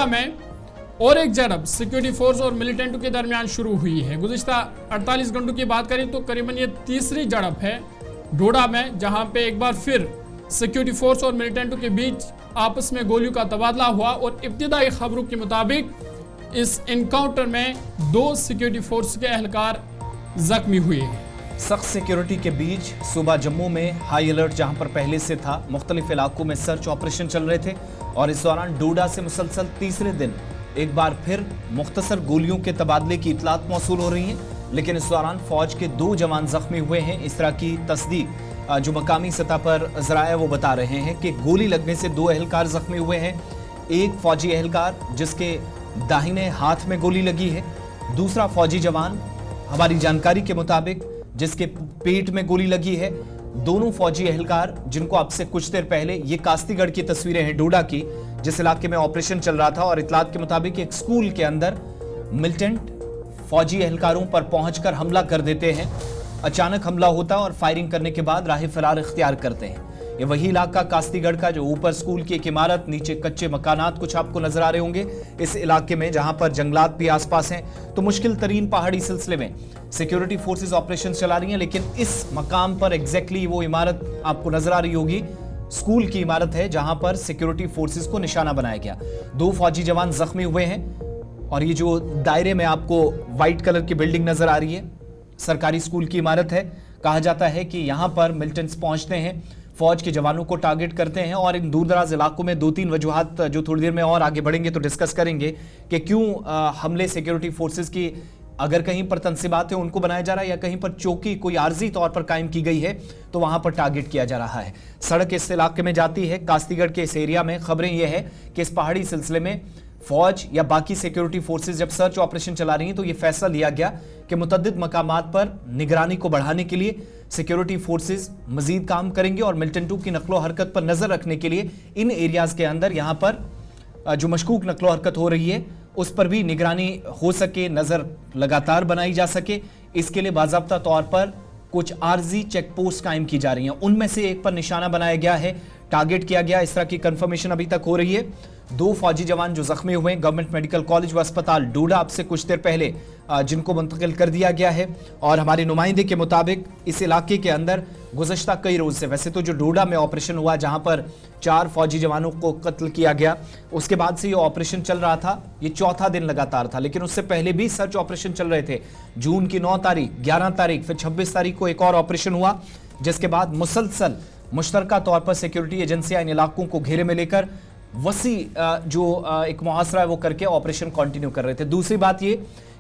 में और एक झड़प सिक्योरिटी फोर्स और मिलिटेंटों के दरमियान शुरू हुई है। गुज़िश्ता 48 घंटों की बात करें तो करीबन ये तीसरी झड़प है डोडा में, जहां पे एक बार फिर सिक्योरिटी फोर्स और मिलिटेंटों के बीच आपस में गोलियों का तबादला हुआ और इब्तिदाई खबरों के मुताबिक इस इनकाउंटर में 2 सिक्योरिटी फोर्स के एहलकार जख्मी हुए हैं। सख्त सिक्योरिटी के बीच सुबह जम्मू में हाई अलर्ट जहां पर पहले से था, मुख्तलिफ इलाकों में सर्च ऑपरेशन चल रहे थे और इस दौरान डोडा से मुसलसल तीसरे दिन एक बार फिर मुख्तसर गोलियों के तबादले की इतलात मौसूल हो रही हैं। लेकिन इस दौरान फौज के 2 जवान जख्मी हुए हैं। इस तरह की तस्दीक जो मकामी सतह पर जराए वो बता रहे हैं कि गोली लगने से 2 एहलकार जख्मी हुए हैं। एक फौजी एहलकार जिसके दाहिने हाथ में गोली लगी है, दूसरा फौजी जवान हमारी जानकारी के मुताबिक जिसके पेट में गोली लगी है। दोनों फौजी एहलकार जिनको अब से कुछ देर पहले, ये कास्तीगढ़ की तस्वीरें हैं डोडा की, जिस इलाके में ऑपरेशन चल रहा था और इतलात के मुताबिक एक स्कूल के अंदर मिलिटेंट फौजी एहलकारों पर पहुंचकर हमला कर देते हैं। अचानक हमला होता है और फायरिंग करने के बाद राह फरार इख्तियार करते हैं। ये वही इलाका कास्तीगढ़ का जो ऊपर स्कूल की एक इमारत, नीचे कच्चे मकानात कुछ आपको नजर आ रहे होंगे इस इलाके में, जहां पर जंगलात भी आसपास हैं। तो मुश्किल तरीन पहाड़ी सिलसिले में सिक्योरिटी फोर्सेस ऑपरेशन चला रही हैं, लेकिन इस मकाम पर एग्जैक्टली वो इमारत आपको नजर आ रही होगी, स्कूल की इमारत है जहां पर सिक्योरिटी फोर्सेस को निशाना बनाया गया। 2 फौजी जवान जख्मी हुए हैं और ये जो दायरे में आपको व्हाइट कलर की बिल्डिंग नजर आ रही है, सरकारी स्कूल की इमारत है। कहा जाता है कि यहां पर मिलिटेंट्स पहुंचते हैं, फौज के जवानों को टारगेट करते हैं और इन दूरदराज इलाकों में 2-3 वजूहात जो थोड़ी देर में और आगे बढ़ेंगे तो डिस्कस करेंगे कि क्यों हमले सिक्योरिटी फोर्सेस की, अगर कहीं पर तंसीबात है उनको बनाया जा रहा है या कहीं पर चौकी कोई आर्जी तौर पर कायम की गई है तो वहां पर टारगेट किया जा रहा है। सड़क इस इलाके में जाती है, कास्तीगढ़ के इस एरिया में। खबरें यह है कि इस पहाड़ी सिलसिले में फौज या बाकी सिक्योरिटी फोर्सेस जब सर्च ऑपरेशन चला रही हैं तो यह फैसला लिया गया कि मुतअद्दिद मकामात पर निगरानी को बढ़ाने के लिए सिक्योरिटी फोर्सेस मजीद काम करेंगे और मिलिटेंटों की नकलो हरकत पर नजर रखने के लिए इन एरियाज के अंदर यहां पर जो मशकूक नकलो हरकत हो रही है उस पर भी निगरानी हो सके, नजर लगातार बनाई जा सके। इसके लिए बाज़ाब्ता तौर पर कुछ आर्जी चेक पोस्ट कायम की जा रही हैं। उनमें से एक पर निशाना बनाया गया है, टारगेट किया गया, इस तरह की कंफर्मेशन अभी तक हो रही है। 2 फौजी जवान जो जख्मी हुए गवर्नमेंट मेडिकल कॉलेज व अस्पताल डोडा अब से कुछ देर पहले जिनको मुंतकिल कर दिया गया है। और हमारे नुमाइंदे के मुताबिक इस इलाके के अंदर गुज़श्ता कई रोज से, वैसे तो जो डोडा में ऑपरेशन हुआ जहां पर 4 फौजी जवानों को कत्ल किया गया, उसके बाद से ये ऑपरेशन चल रहा था, ये चौथा दिन लगातार था। लेकिन उससे पहले भी सर्च ऑपरेशन चल रहे थे। जून की 9 तारीख, 11 तारीख, फिर 26 तारीख को एक और ऑपरेशन हुआ, जिसके बाद मुसलसल मुश्तरका तौर पर सिक्योरिटी एजेंसियां इन इलाकों को घेरे में लेकर वसी जो एक मुहासरा है वो करके ऑपरेशन कंटिन्यू कर रहे थे। दूसरी बात ये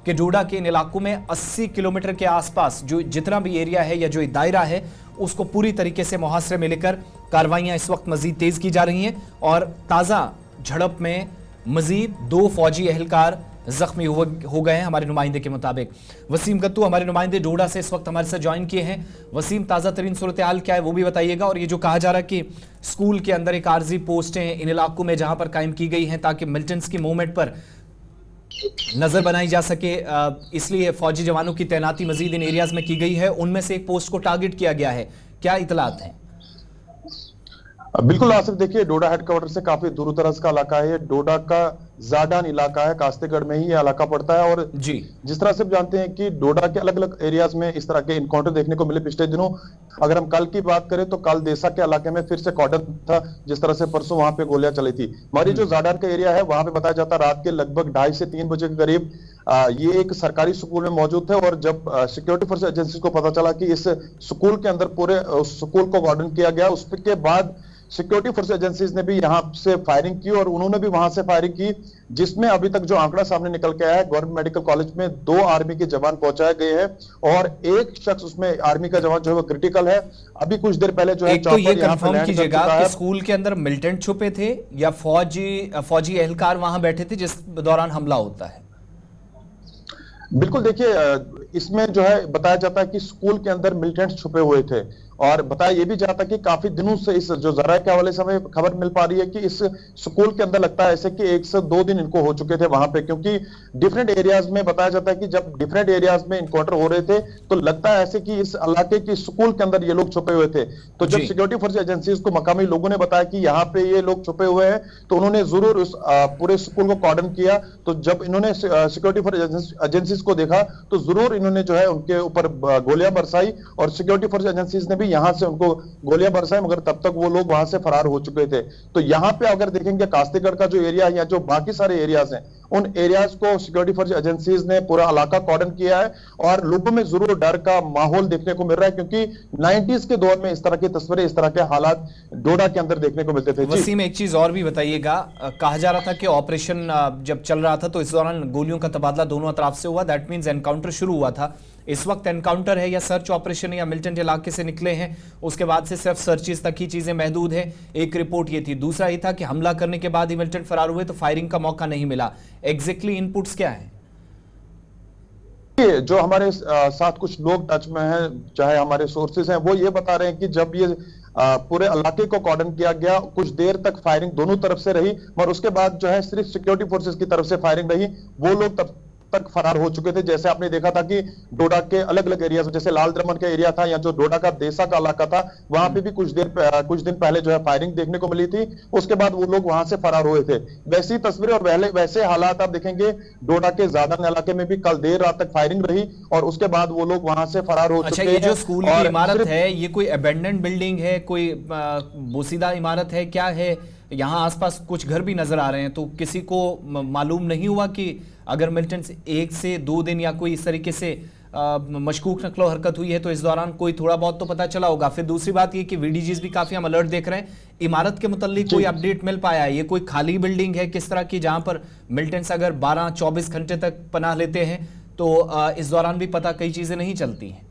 कि डोडा के इन इलाकों में 80 किलोमीटर के आसपास जो जितना भी एरिया है या जो दायरा है उसको पूरी तरीके से मुहासरे में लेकर कार्रवाइयां इस वक्त मजीद तेज की जा रही हैं और ताज़ा झड़प में मजीद 2 फौजी एहलकार जख्मी हो गए हैं हमारे नुमाइंदे के मुताबिक। वसीम गत्तू हमारे नुमाइंदे डोडा से इस वक्त हमारे साथ ज्वाइन किए हैं। वसीम, ताज़ा तरीन सूरत हाल क्या है वो भी बताइएगा। और ये जो कहा जा रहा है कि स्कूल के अंदर एक आर्जी पोस्टें इन इलाकों में जहां पर कायम की गई हैं ताकि मिलिटेंट्स की मूवमेंट पर नजर बनाई जा सके, इसलिए फौजी जवानों की तैनाती मजीद इन एरियाज में की गई है, उनमें से एक पोस्ट को टारगेट किया गया है, क्या इतलात हैं? बिल्कुल आसिफ, देखिए डोडा हेडक्वार्टर से काफी दूर दराज का इलाका है। ये डोडा का जाडान इलाका है, कास्तीगढ़ में ही ये इलाका पड़ता है। और जी जिस तरह से आप जानते हैं कि डोडा के अलग अलग एरियाज में इस तरह के इनकाउंटर देखने को मिले पिछले दिनों। अगर हम कल की बात करें तो कल देसा के इलाके में फिर से कॉर्डन था, जिस तरह से परसों वहां पे गोलियां चली थी। हमारी जो जाडान का एरिया है वहां पे बताया जाता है रात के लगभग 2:30 से 3 बजे के करीब ये एक सरकारी स्कूल में मौजूद थे और जब सिक्योरिटी फोर्स एजेंसी को पता चला कि इस स्कूल के अंदर पूरे स्कूल को वार्डन किया गया, उसके बाद सिक्योरिटी फोर्स एजेंसीज ने भी यहां से फायरिंग की और उन्होंने भी वहां से फायरिंग की, जिसमें अभी तक जो आंकड़ा सामने निकल के आया है, गवर्नमेंट मेडिकल कॉलेज में 2 आर्मी के जवान पहुंचाए गए हैं और एक शख्स उसमें आर्मी का जवान जो है वो क्रिटिकल है। अभी कुछ देर पहले जो है तो ये कंफर्म कीजिएगा कि स्कूल के अंदर मिलिटेंट छुपे थे या फौजी एहलकार वहां बैठे थे जिस दौरान हमला होता है? बिल्कुल, देखिए इसमें जो है बताया जाता है कि स्कूल के अंदर मिलिटेंट्स छुपे हुए थे और बताया ये भी जाता कि काफी दिनों से इस जो जरा के हवाले से हमें खबर मिल पा रही है कि इस स्कूल के अंदर लगता है ऐसे कि 1 से 2 दिन इनको हो चुके थे वहां पे, क्योंकि डिफरेंट एरियाज में बताया जाता है कि जब डिफरेंट एरियाज में इनकाउंटर हो रहे थे तो लगता है ऐसे कि इस इलाके की स्कूल के अंदर ये लोग छुपे हुए थे। तो जब सिक्योरिटी फोर्स एजेंसीज को मकामी लोगों ने बताया कि यहाँ पे ये लोग छुपे हुए हैं तो उन्होंने जरूर उस पूरे स्कूल को कॉर्डन किया। तो जब इन्होंने सिक्योरिटी फोर्स एजेंसीज को देखा तो जरूर इन्होंने जो है उनके ऊपर गोलियां बरसाई और सिक्योरिटी फोर्स एजेंसीज ने भी यहां से उनको गोलियां बरसाई, मगर तब तक वो लोग वहां से फरार हो चुके थे। तो यहां पे अगर देखेंगे कास्तीगढ़ का जो एरिया है या जो बाकी सारे एरियाज हैं उन एरियाज को सिक्योरिटी फोर्स एजेंसीज ने पूरा इलाका कॉर्डन किया है और लोगों में जरूर डर का माहौल देखने को मिल रहा है, क्योंकि 90s के दौर में इस तरह की तस्वीरें, इस तरह के हालात डोडा के अंदर देखने को मिलते थे। वसीम, एक चीज और भी बताइएगा, कहा जा रहा था कि ऑपरेशन जब चल रहा था तो इस दौरान गोलियों का तबादला दोनों तरफ से हुआ, दैट मींस एनकाउंटर शुरू हुआ था। इस वक्त एनकाउंटर है या सर्च ऑपरेशन या मिलिटेंट इलाके से निकले हैं, उसके बाद से सिर्फ सर्चिस तक ही चीजें महदूद है? एक रिपोर्ट ये थी, दूसरा ये था कि हमला करने के बाद ही मिलिटेंट फरार हुए तो फायरिंग का मौका नहीं मिला। एग्जैक्टली इनपुट्स क्या है? जो हमारे साथ कुछ लोग टच में हैं, चाहे हमारे सोर्सेज हैं, वो ये बता रहे हैं कि जब ये पूरे इलाके को कॉर्डन किया गया, कुछ देर तक फायरिंग दोनों तरफ से रही, मगर उसके बाद जो है सिर्फ सिक्योरिटी फोर्सेस की तरफ से फायरिंग रही। वो लोग तब तक फरार हो चुके थे। जैसे आपने देखा था कि डोडा के अलग अलग एरिया, जैसे लाल दमन का एरिया था या जो डोडा का देसा का इलाका था, वहां पे भी कुछ दिन पहले जो है फायरिंग देखने को मिली थी। उसके बाद वो लोग वहां से फरार हुए थे। वैसी तस्वीरें और वैसे हालात आप देखेंगे डोडा के जादन इलाके में भी कल देर रात तक फायरिंग रही और उसके बाद वो लोग वहां से फरार हो चुके हैं। ये जो स्कूल की इमारत है, ये कोई अबेंडन्ड बिल्डिंग है, कोई बोसीदा इमारत है, क्या है? यहाँ आसपास कुछ घर भी नजर आ रहे हैं, तो किसी को मालूम नहीं हुआ कि अगर मिलिटेंट्स 1 से 2 दिन या कोई इस तरीके से मशकूक नकलो हरकत हुई है तो इस दौरान कोई थोड़ा बहुत तो पता चला होगा? फिर दूसरी बात ये कि वीडीजीज भी काफी हम अलर्ट देख रहे हैं, इमारत के मुताल्लिक कोई अपडेट मिल पाया है? ये कोई खाली बिल्डिंग है किस तरह की, जहां पर मिलिटेंट्स अगर 12-24 घंटे तक पनाह लेते हैं तो इस दौरान भी पता कई चीजें नहीं चलती हैं?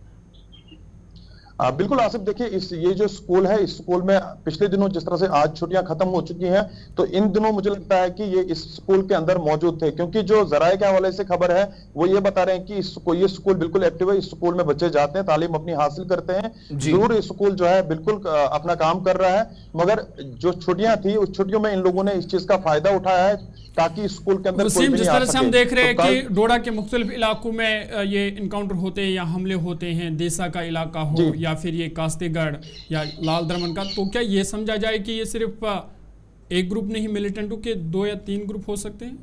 बिल्कुल आसिफ, देखिए ये जो स्कूल है, इस स्कूल में पिछले दिनों जिस तरह से आज छुट्टियां खत्म हो चुकी हैं तो इन दिनों मुझे लगता है कि ये इस स्कूल के अंदर मौजूद थे, क्योंकि जो जराये के हवाले से खबर है वो ये बता रहे हैं कि ये स्कूल बिल्कुल एक्टिव है। इस स्कूल में बच्चे जाते हैं, तालीम अपनी हासिल करते हैं, जरूर ये स्कूल जो है बिल्कुल अपना काम कर रहा है, मगर जो छुट्टियां थी उस छुट्टियों में इन लोगों ने इस चीज का फायदा उठाया है ताकि स्कूल के अंदर कोई भी नहीं आ सके। जिस तरह से हम देख रहे हैं कि डोडा के मुख्तलिफ इलाकों में ये इनकाउंटर होते हैं या हमले होते हैं, देसा का इलाका हो या फिर ये कास्तेगढ़ या लाल दमन का, तो क्या ये समझा जाए कि ये सिर्फ एक ग्रुप नहीं, मिलिटेंटों के 2 या 3 ग्रुप हो सकते हैं?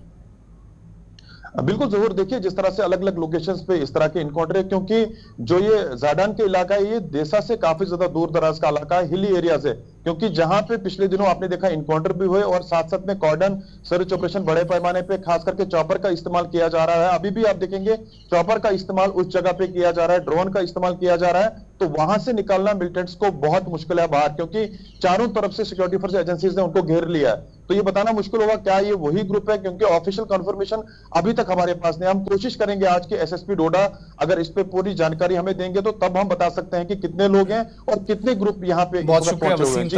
बिल्कुल जरूर, देखिए जिस तरह से अलग अलग लोकेशंस पे इस तरह के इनकाउंटर है, क्योंकि जो ये जाडान के इलाका है ये देसा से काफी ज्यादा दूर दराज का इलाका है, हिली एरियाज है, क्योंकि जहां पे पिछले दिनों आपने देखा इनकाउंटर भी हुए और साथ साथ में कॉर्डन सर्च ऑपरेशन बड़े पैमाने पे खास करके चॉपर का इस्तेमाल किया जा रहा है। अभी भी आप देखेंगे चॉपर का इस्तेमाल उस जगह पे किया जा रहा है, ड्रोन का इस्तेमाल किया जा रहा है, तो वहां से निकालना मिलिटेंट्स को बहुत मुश्किल है बाहर, क्योंकि चारों तरफ से सिक्योरिटी फोर्स एजेंसीज ने उनको घेर लिया है। तो ये बताना मुश्किल होगा क्या ये वही ग्रुप है, क्योंकि ऑफिशियल कंफर्मेशन अभी तक हमारे पास नहीं। हम कोशिश करेंगे आज के एसएसपी डोडा अगर इस पे पूरी जानकारी हमें देंगे तो तब हम बता सकते हैं कि कितने लोग हैं और कितने ग्रुप यहाँ पे। बहुत शुक्रिया वसीम।